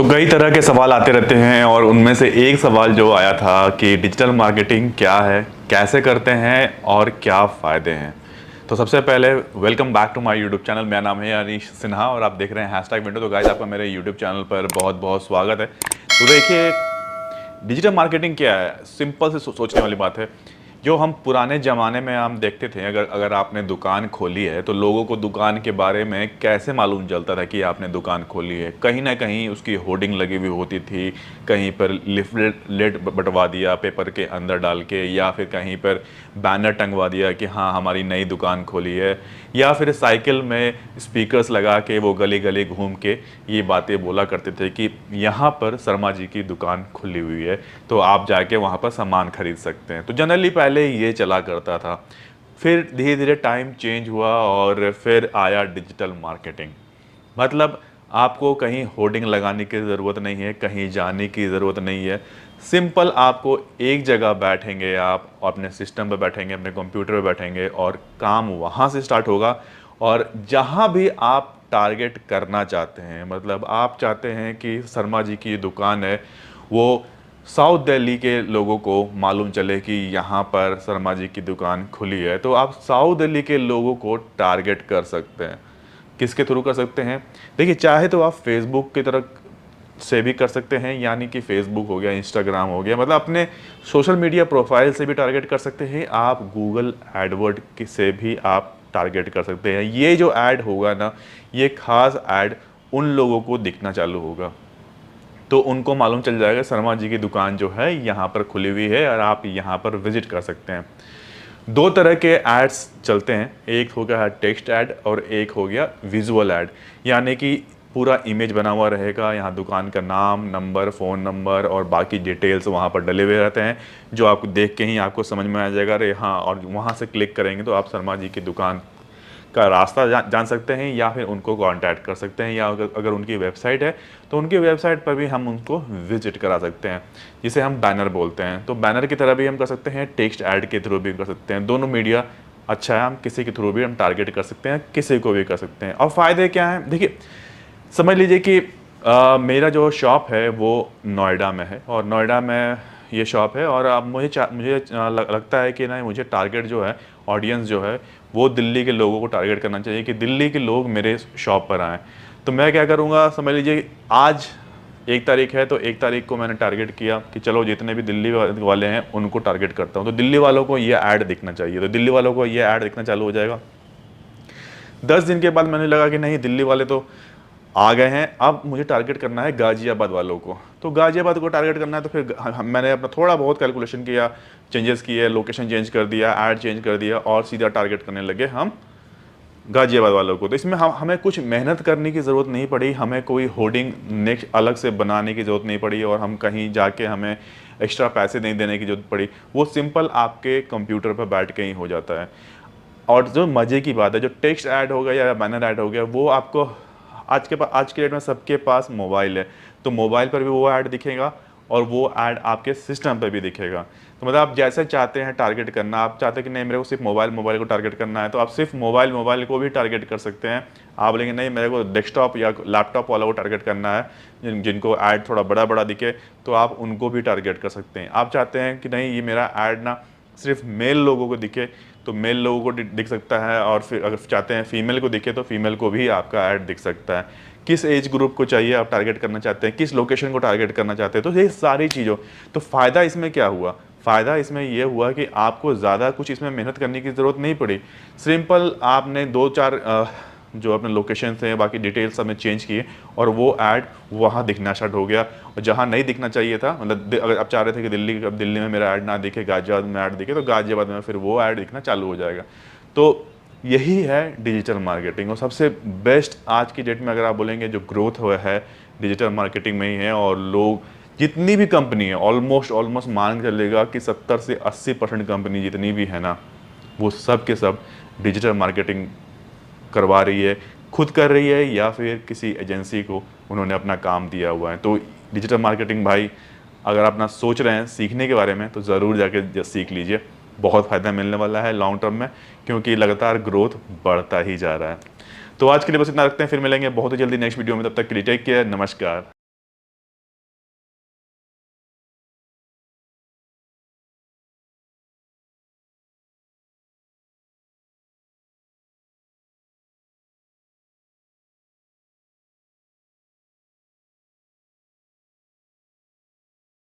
तो कई तरह के सवाल आते रहते हैं और उनमें से एक सवाल जो आया था कि डिजिटल मार्केटिंग क्या है, कैसे करते हैं और क्या फ़ायदे हैं। तो सबसे पहले welcome back to my YouTube channel. मेरा नाम है अनीश सिन्हा और आप देख रहे हैं हैशटैग विंडो। तो गाइस, आपका मेरे यूट्यूब चैनल पर बहुत बहुत स्वागत है। तो देखिए, डिजिटल मार्केटिंग क्या है, सिंपल से सोचने वाली बात है। जो हम पुराने ज़माने में हम देखते थे, अगर अगर आपने दुकान खोली है तो लोगों को दुकान के बारे में कैसे मालूम चलता था कि आपने दुकान खोली है। कहीं ना कहीं उसकी होर्डिंग लगी हुई होती थी, कहीं पर लिफलेट बंटवा दिया पेपर के अंदर डाल के, या फिर कहीं पर बैनर टंगवा दिया कि हाँ हमारी नई दुकान खोली है, या फिर साइकिल में स्पीकर्स लगा के वो गली गली घूम के ये बातें बोला करते थे कि यहाँ पर शर्मा जी की दुकान खुली हुई है, तो आप जाके वहाँ पर सामान खरीद सकते हैं। तो जनरली पहले ये चला करता था। फिर धीरे धीरे टाइम चेंज हुआ और फिर आया डिजिटल मार्केटिंग। मतलब आपको कहीं होर्डिंग लगाने की ज़रूरत नहीं है, कहीं जाने की ज़रूरत नहीं है। सिंपल आपको एक जगह बैठेंगे, आप अपने सिस्टम पे बैठेंगे, अपने कंप्यूटर पे बैठेंगे और काम वहाँ से स्टार्ट होगा। और जहाँ भी आप टारगेट करना चाहते हैं, मतलब आप चाहते हैं कि शर्मा जी की दुकान है, वो साउथ दिल्ली के लोगों को मालूम चले कि यहाँ पर शर्मा जी की दुकान खुली है, तो आप साउथ दिल्ली के लोगों को टारगेट कर सकते हैं। किसके थ्रू कर सकते हैं? देखिए, चाहे तो आप फेसबुक की तरफ से भी कर सकते हैं, यानी कि फेसबुक हो गया, इंस्टाग्राम हो गया, मतलब अपने सोशल मीडिया प्रोफाइल से भी टारगेट कर सकते हैं। आप गूगल एडवर्ड से भी आप टारगेट कर सकते हैं। ये जो ऐड होगा ना, ये खास ऐड उन लोगों को दिखना चालू होगा, तो उनको मालूम चल जाएगा शर्मा जी की दुकान जो है यहाँ पर खुली हुई है और आप यहाँ पर विजिट कर सकते हैं। दो तरह के एड्स चलते हैं, एक हो गया टेक्स्ट ऐड और एक हो गया विजुअल ऐड। यानी कि पूरा इमेज बना हुआ रहेगा, यहाँ दुकान का नाम, नंबर, फ़ोन नंबर और बाकी डिटेल्स वहाँ पर डले हुए रहते हैं, जो आपको देख के ही आपको समझ में आ जाएगा अरे हाँ। और वहाँ से क्लिक करेंगे तो आप शर्मा जी की दुकान का रास्ता जान सकते हैं, या फिर उनको कांटेक्ट कर सकते हैं, या अगर उनकी वेबसाइट है तो उनकी वेबसाइट पर भी हम उनको विजिट करा सकते हैं, जिसे हम बैनर बोलते हैं। तो बैनर की तरह भी हम कर सकते हैं, टेक्स्ट ऐड के थ्रू भी कर सकते हैं। दोनों मीडिया अच्छा है, हम किसी के थ्रू भी हम टारगेट कर सकते हैं, किसी को भी कर सकते हैं। और फ़ायदे क्या हैं? देखिए, समझ लीजिए कि मेरा जो शॉप है वो नोएडा में है, और नोएडा में ये शॉप है, और अब मुझे लगता है कि ना, मुझे टारगेट जो है, ऑडियंस जो है, वो दिल्ली के लोगों को टारगेट करना चाहिए कि दिल्ली के लोग मेरे शॉप पर आएँ। तो मैं क्या करूँगा, समझ लीजिए आज 1 तारीख है, तो 1 तारीख को मैंने टारगेट किया कि चलो जितने भी दिल्ली वाले हैं उनको टारगेट करता हूँ, तो दिल्ली वालों को ये ऐड दिखना चाहिए। तो दिल्ली वालों को ये ऐड दिखना चालू हो जाएगा। 10 दिन के बाद मैंने लगा कि नहीं, दिल्ली वाले तो आ गए हैं, अब मुझे टारगेट करना है गाज़ियाबाद वालों को। तो गाज़ियाबाद को टारगेट करना है, तो फिर मैंने अपना थोड़ा बहुत कैलकुलेशन किया, चेंजेस किए, लोकेशन चेंज कर दिया, ऐड चेंज कर दिया, और सीधा टारगेट करने लगे हम गाज़ियाबाद वालों को। तो इसमें हमें कुछ मेहनत करने की ज़रूरत नहीं पड़ी, हमें कोई होर्डिंग नेक्स्ट अलग से बनाने की ज़रूरत नहीं पड़ी, और हम कहीं जाके हमें एक्स्ट्रा पैसे नहीं देने की ज़रूरत पड़ी। वो सिंपल आपके कंप्यूटर पर बैठ के ही हो जाता है। और जो मज़े की बात है, जो टेक्स्ट ऐड हो गया या बैनर ऐड हो गया, वो आपको आज के डेट में सबके पास मोबाइल है, तो मोबाइल पर भी वो ऐड दिखेगा और वो ऐड आपके सिस्टम पे भी दिखेगा। तो मतलब आप जैसे चाहते हैं टारगेट करना, आप चाहते हैं कि नहीं मेरे को सिर्फ मोबाइल को टारगेट करना है, तो आप सिर्फ मोबाइल को भी टारगेट कर सकते हैं। आप बोलेंगे नहीं, मेरे को डेस्कटॉप या लैपटॉप वाला को टारगेट करना है, जिनको ऐड थोड़ा बड़ा बड़ा दिखे, तो आप उनको भी टारगेट कर सकते हैं। आप चाहते हैं कि नहीं, ये मेरा ऐड ना सिर्फ मेल लोगों को दिखे, तो मेल लोगों को दिख सकता है, और फिर अगर चाहते हैं फीमेल को दिखे तो फीमेल को भी आपका ऐड दिख सकता है। किस एज ग्रुप को चाहिए आप टारगेट करना चाहते हैं, किस लोकेशन को टारगेट करना चाहते हैं, तो ये सारी चीज़ों। तो फ़ायदा इसमें क्या हुआ? फ़ायदा इसमें ये हुआ कि आपको ज़्यादा कुछ इसमें मेहनत करने की ज़रूरत नहीं पड़ी। सिंपल आपने 2-4 जो अपने लोकेशन थे, बाकी डिटेल्स हमने चेंज किए, और वो ऐड वहाँ दिखना स्टार्ट हो गया। और जहाँ नहीं दिखना चाहिए था, मतलब अगर आप चाह रहे थे कि दिल्ली में मेरा ऐड ना दिखे, गाज़ियाबाद में ऐड दिखे, तो गाज़ियाबाद में फिर वो ऐड दिखना चालू हो जाएगा। तो यही है डिजिटल मार्केटिंग। और सबसे बेस्ट आज की डेट में अगर आप बोलेंगे, जो ग्रोथ हुआ है डिजिटल मार्केटिंग में ही है। और लोग, जितनी भी कंपनी है, ऑलमोस्ट मान के चलेगा कि 70 से 80% कंपनी जितनी भी है ना, वो सब के सब डिजिटल मार्केटिंग करवा रही है, खुद कर रही है, या फिर किसी एजेंसी को उन्होंने अपना काम दिया हुआ है। तो डिजिटल मार्केटिंग भाई, अगर आप ना सोच रहे हैं सीखने के बारे में, तो ज़रूर जाके सीख लीजिए। बहुत फ़ायदा मिलने वाला है लॉन्ग टर्म में, क्योंकि लगातार ग्रोथ बढ़ता ही जा रहा है। तो आज के लिए बस इतना रखते हैं, फिर मिलेंगे बहुत ही जल्दी नेक्स्ट वीडियो में। तब तक के लिए टेक केयर, नमस्कार।